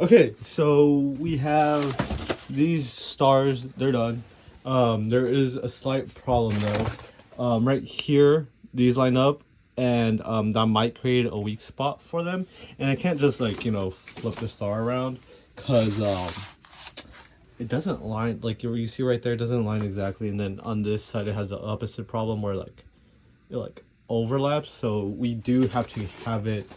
Okay, so we have these stars. They're done. There is a slight problem though. Right here, these line up, and that might create a weak spot for them. And I can't just like flip the star around, cause it doesn't line like you see right there. It doesn't line exactly, and then on this side it has the opposite problem where like it like overlaps. So we do have to have it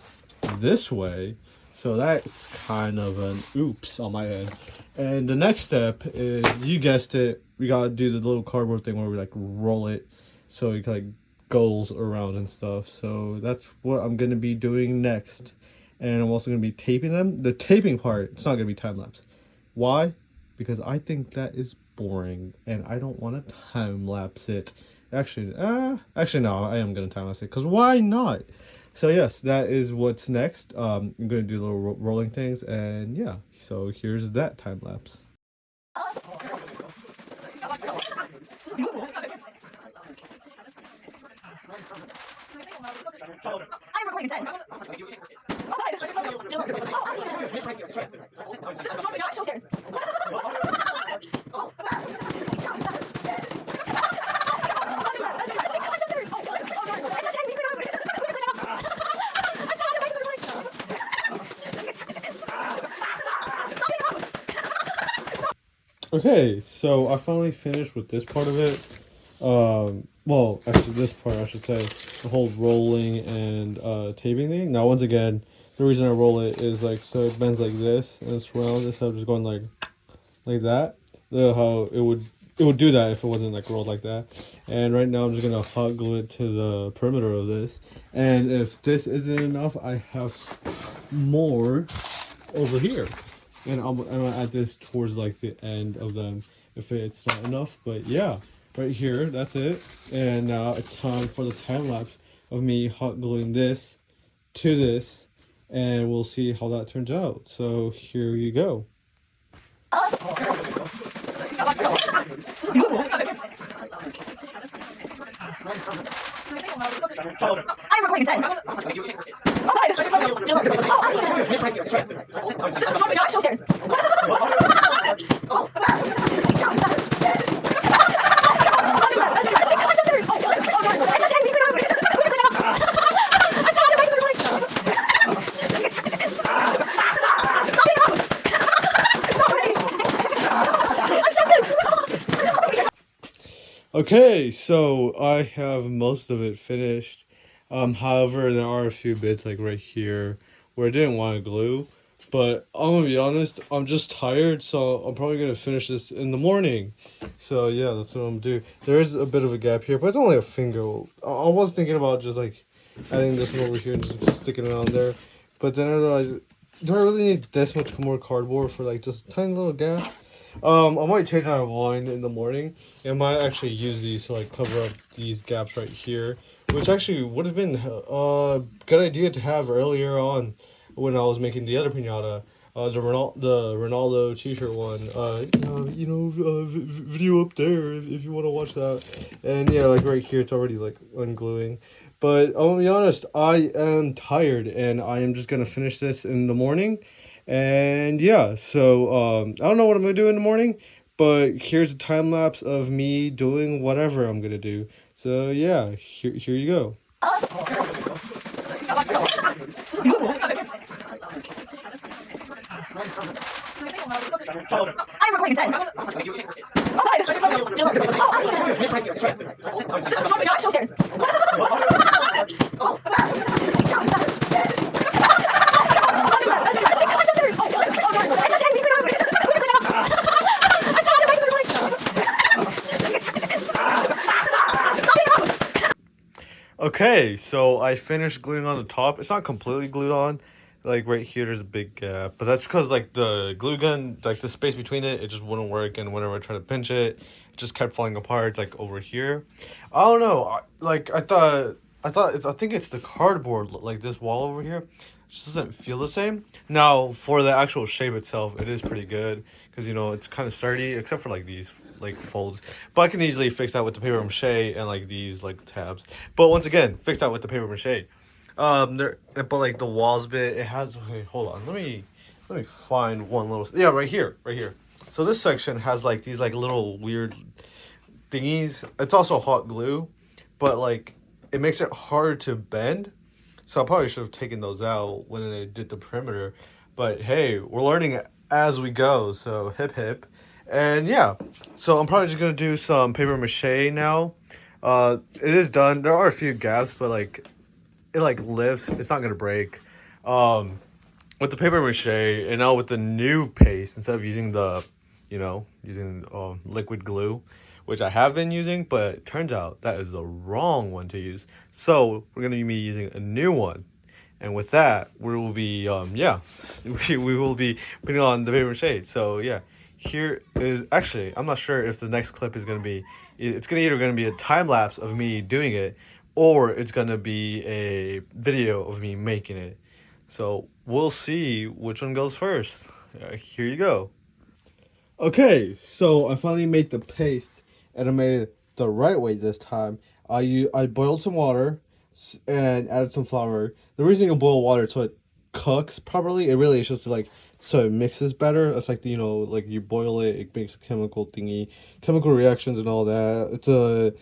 this way. So that's kind of an oops on my end. And the next step is, you guessed it, we gotta do the little cardboard thing where we like roll it so it like goes around and stuff. So that's what I'm gonna be doing next. And I'm also gonna be taping them. The taping part, it's not gonna be time lapse. Why? Because I think that is boring and I don't want to time lapse it. Actually no, I am gonna time lapse it because why not? So yes, that is what's next. I'm gonna do little rolling things, and yeah. So here's that time lapse. I'm recording instead. Oh, I'm so scared. Okay, so I finally finished with this part of it. Well, actually, this part I should say, the whole rolling and taping thing. Now, once again, the reason I roll it is like so it bends like this and it's round instead of just going like that. How it would do that if it wasn't like rolled like that. And right now I'm just gonna hot glue it to the perimeter of this. And if this isn't enough, I have more over here. And I'm gonna add this towards like the end of them if it's not enough. But yeah, right here, that's it. And now it's time for the time lapse of me hot gluing this to this, and we'll see how that turns out. So here you go. I'm recording instead. I'm so scared. Okay, so I have most of it finished. However, there are a few bits like right here where I didn't want to glue. But I'm gonna be honest, I'm just tired, so I'm probably gonna finish this in the morning. So yeah, that's what I'm gonna do. There is a bit of a gap here, but it's only a finger. I was thinking about just like adding this one over here and just sticking it on there. But then I realized, do I really need this much more cardboard for like just a tiny little gap? I might change my mind in the morning. I might actually use these to like cover up these gaps right here, which actually would have been a good idea to have earlier on when I was making the other pinata. The Ronaldo T-shirt one. Video up there if you want to watch that. And yeah, like right here, it's already like ungluing. But I'm gonna be honest, I am tired, and I am just gonna finish this in the morning. And yeah, so I don't know what I'm gonna do in the morning, but here's a time lapse of me doing whatever I'm gonna do. So yeah, here you go. I'm recording instead. I'm so scared. Okay, so I finished gluing on the top. It's not completely glued on. Like right here, there's a big gap, but that's because like the glue gun, like the space between it, it just wouldn't work. And whenever I tried to pinch it, it just kept falling apart. Like over here, I don't know. I think it's the cardboard. Like this wall over here, just doesn't feel the same. Now for the actual shape itself, it is pretty good because it's kind of sturdy, except for like these like folds. But I can easily fix that with the paper mache and like these like tabs. But once again, fix that with the paper mache. But like the walls bit, it has. Okay, hold on. Let me find one little. Yeah, right here, right here. So this section has like these like little weird thingies. It's also hot glue, but like it makes it hard to bend. So I probably should have taken those out when I did the perimeter. But hey, we're learning as we go. So hip hip, and yeah. So I'm probably just gonna do some paper mache now. It is done. There are a few gaps, but like it like lifts. It's not gonna break. Um, with the paper mache and now with the new paste, instead of using using liquid glue, which I have been using, but it turns out that is the wrong one to use. So we're gonna be using a new one. And with that, we will be we will be putting on the paper mache. So yeah, here is actually I'm not sure if the next clip is gonna be. It's gonna either gonna be a time lapse of me doing it, or it's gonna be a video of me making it. So we'll see which one goes first. Here you go. Okay, so I finally made the paste, and I made it the right way this time. I boiled some water and added some flour. The reason you boil water so it cooks properly, it really is just like so it mixes better. It's like like you boil it, it makes a chemical thingy, chemical reactions and all that.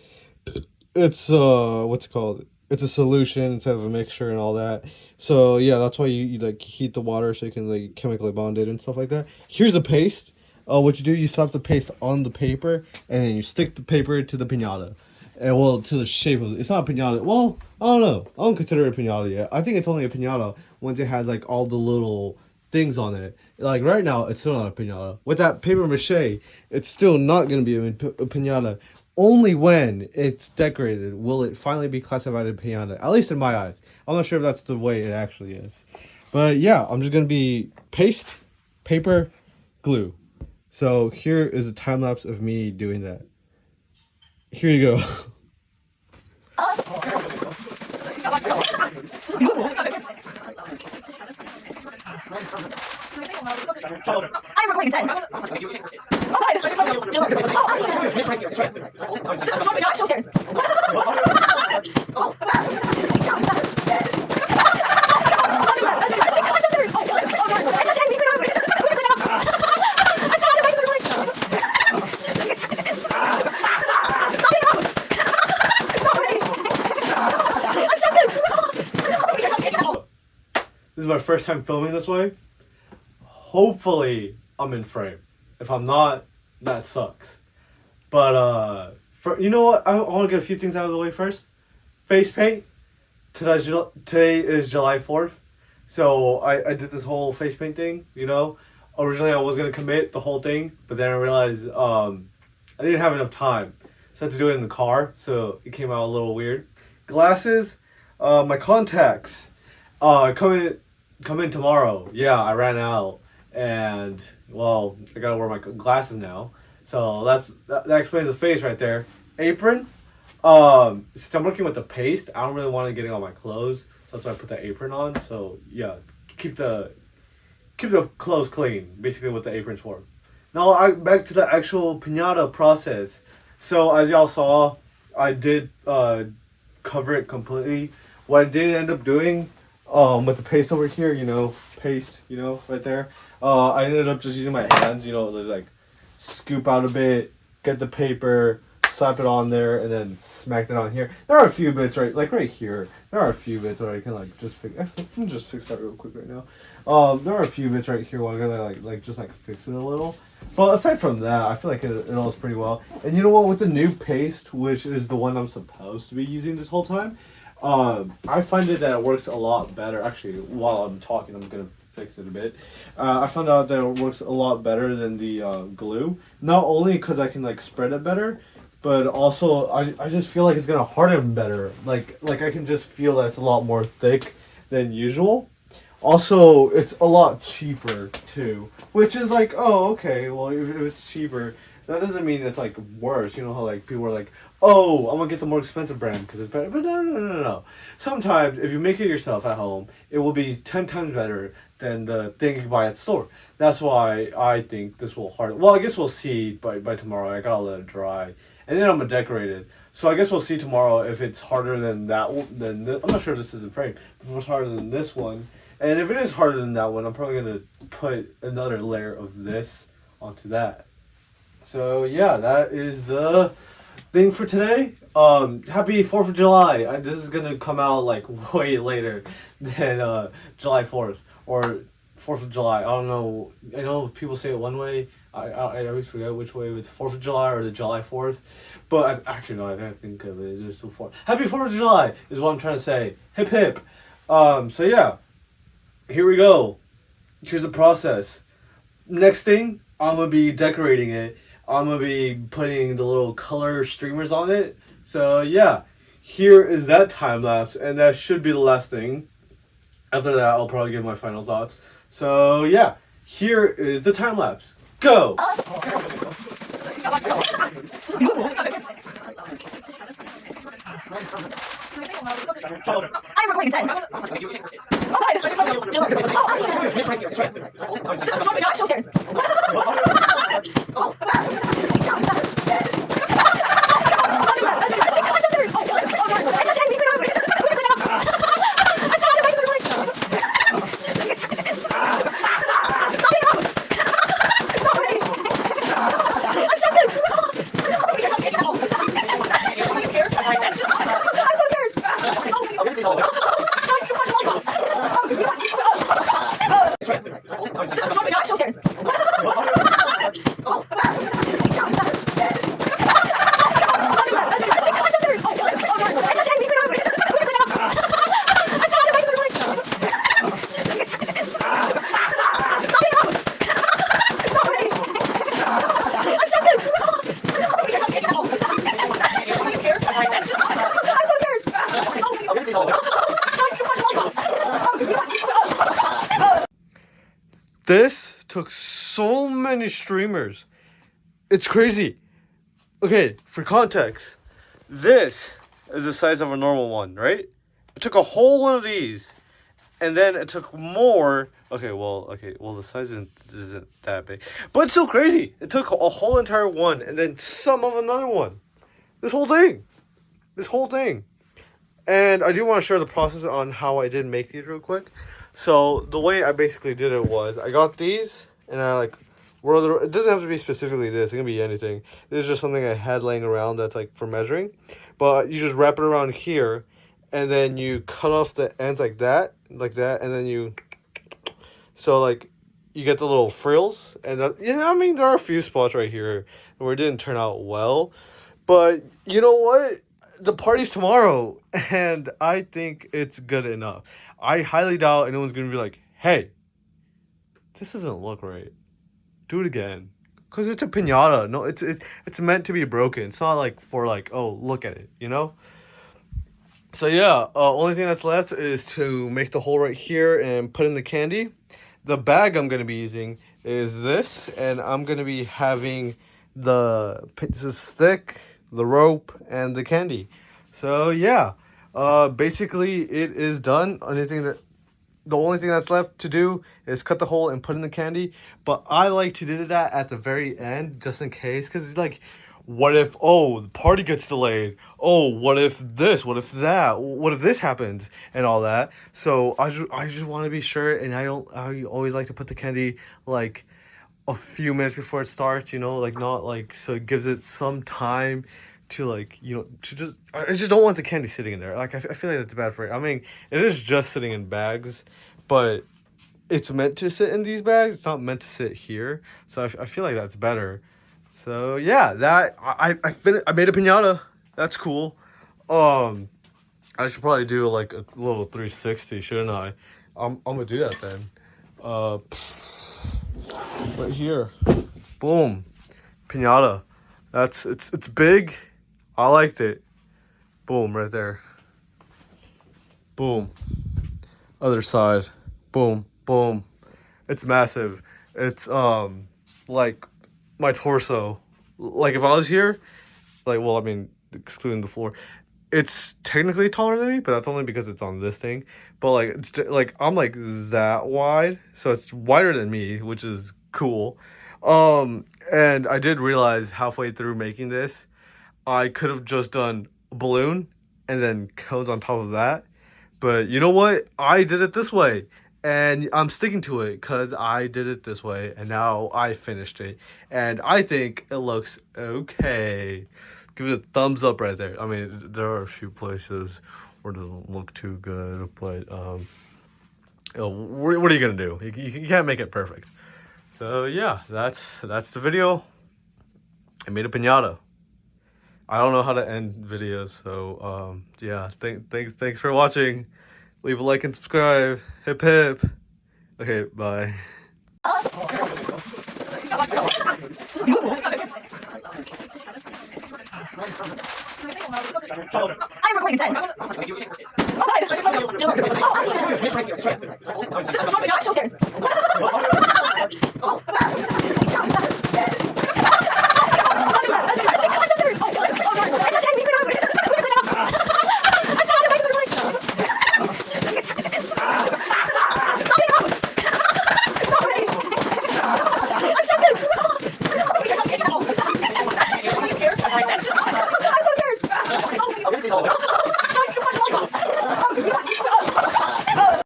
It's what's it called? It's a solution instead of a mixture and all that. So yeah, that's why you like heat the water so you can like chemically bond it and stuff like that. Here's a paste. what you do, you slap the paste on the paper, and then you stick the paper to the pinata. And well, to the shape of it. It's not a pinata. Well, I don't know. I don't consider it a pinata yet. I think it's only a pinata once it has like all the little things on it. Like right now, it's still not a pinata. With that paper mache, it's still not gonna be a pinata. Only when it's decorated will it finally be classified as a pinata. At least in my eyes. I'm not sure if that's the way it actually is. But yeah, I'm just gonna be paste, paper, glue. So here is a time lapse of me doing that. Here you go. I'm recording instead. Oh, I'm so serious. This is my first time filming this way. Hopefully I'm in frame. If I'm not, that sucks. But you know what? I want to get a few things out of the way first. Face paint. Today is July 4th. So I did this whole face paint thing, you know. Originally I was gonna commit the whole thing, but then I realized I didn't have enough time. So I had to do it in the car, so it came out a little weird. Glasses, my contacts. Come in tomorrow. Yeah, I ran out, and well, I gotta wear my glasses now. So that explains the face right there. Apron. Since I'm working with the paste, I don't really want it getting on my clothes. So that's why I put the apron on. So yeah, keep the clothes clean. Basically, what the apron's for. Now back to the actual pinata process. So as y'all saw, I did cover it completely. What I did end up doing with the paste over here, paste, right there. I ended up just using my hands, like scoop out a bit, get the paper, slap it on there, and then smack it on here. There are a few bits right here. There are a few bits where I can just fix. Let me just fix that real quick right now. There are a few bits right here where I'm gonna just fix it a little. But aside from that, I feel like it all is pretty well. And you know what? With the new paste, which is the one I'm supposed to be using this whole time, I find that it works a lot better. Actually, while I'm talking, I'm gonna fix it a bit. I found out that it works a lot better than the glue. Not only because I can spread it better, but also I just feel like it's gonna harden better. Like I can just feel that it's a lot more thick than usual. Also, it's a lot cheaper too, which is oh, okay, well if it's cheaper, that doesn't mean it's worse. You know how people are oh, I'm gonna get the more expensive brand because it's better. But no. Sometimes if you make it yourself at home, it will be 10 times better than the thing you can buy at the store. That's why I think this will harden. Well, I guess we'll see by tomorrow. I gotta let it dry, and then I'm gonna decorate it. So I guess we'll see tomorrow if it's harder than that one. I'm not sure if this is in frame. If it's harder than this one, and if it is harder than that one, I'm probably gonna put another layer of this onto that. So yeah, that is the thing for today. Happy 4th of July. This is gonna come out way later than July 4th or 4th of July. I don't know. I know people say it one way. I always forget which way, it's 4th of July or the July 4th. But actually no, I think of it as just the 4th. Happy 4th of July is what I'm trying to say. Hip hip. So yeah, here we go. Here's the process. Next thing, I'm gonna be decorating it. I'm gonna be putting the little color streamers on it. So yeah, here is that time lapse, and that should be the last thing. After that, I'll probably give my final thoughts. So yeah, here is the time lapse. Go! I'm recording instead. Oh, I'm so serious. I'm so serious. This took so many streamers. It's crazy. Okay, for context, this is the size of a normal one, right? It took a whole one of these, and then it took more. Okay, well, the size isn't that big, but it's still crazy. It took a whole entire one, and then some of another one. This whole thing. And I do want to share the process on how I did make these real quick. So the way I basically did it was I got these, and I like, it doesn't have to be specifically this. It can be anything. This is just something I had laying around that's like for measuring. But you just wrap it around here, and then you cut off the ends like that, and then you, so like, you get the little frills, and that, I mean, there are a few spots right here where it didn't turn out well, but you know what? The party's tomorrow, and I think it's good enough. I highly doubt anyone's gonna be like, hey, this doesn't look right. Do it again. Because it's a pinata. No, it's meant to be broken. It's not like for like, oh, look at it, So yeah, only thing that's left is to make the hole right here and put in the candy. The bag I'm going to be using is this, and I'm going to be having the stick, the rope, and the candy. So yeah, basically it is done. The only thing that's left to do is cut the hole and put in the candy. But I like to do that at the very end, just in case, because like, what if, the party gets delayed? Oh, what if this? What if that? What if this happens? And all that. So I just want to be sure, and I always like to put the candy like a few minutes before it starts, like not like, so it gives it some time to like, I just don't want the candy sitting in there. Like, I feel like that's bad for it. I mean, it is just sitting in bags, but it's meant to sit in these bags. It's not meant to sit here. So I feel like that's better. So yeah, that I made a pinata. That's cool. I should probably do like a little 360, shouldn't I? I'm gonna do that then. Right here, boom, pinata. It's big. I liked it. Boom, right there. Boom. Other side. Boom, boom. It's massive. It's like my torso. Like if I was here, like, well, I mean, excluding the floor, it's technically taller than me, but that's only because it's on this thing. But like, it's like I'm like that wide, so it's wider than me, which is cool. And I did realize halfway through making this, I could have just done a balloon and then cones on top of that. But you know what? I did it this way. And I'm sticking to it because I did it this way. And now I finished it. And I think it looks okay. Give it a thumbs up right there. I mean, there are a few places where it doesn't look too good. But what are you going to do? You can't make it perfect. So yeah, that's the video. I made a pinata. I don't know how to end videos, so yeah. Thanks for watching. Leave a like and subscribe. Hip hip. Okay, bye. It's beautiful.